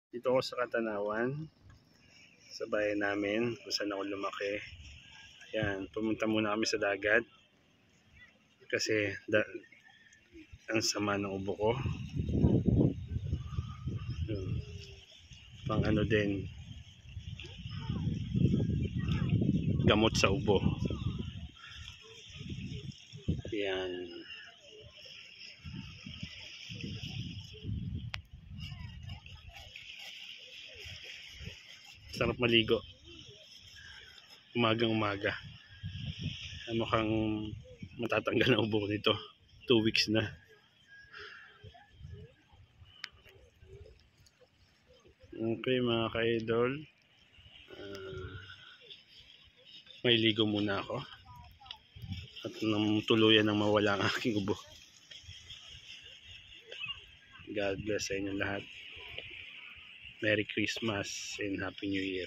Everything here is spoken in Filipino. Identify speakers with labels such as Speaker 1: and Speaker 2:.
Speaker 1: Dito ako sa Katanawan, sa bayan namin kung saan ako lumaki. Ayan, pumunta muna kami sa dagat kasi ang sama ng ubo ko. Pang ano din, gamot sa ubo. Ayan. Sarap maligo umagang umaga. Mukhang matatanggal na ubo nito. 2 weeks na. Okay mga ka-idol, may ligo muna ako at nang tuluyan nang mawala ang aking ubo. God bless sa inyo lahat. Merry Christmas and Happy New Year.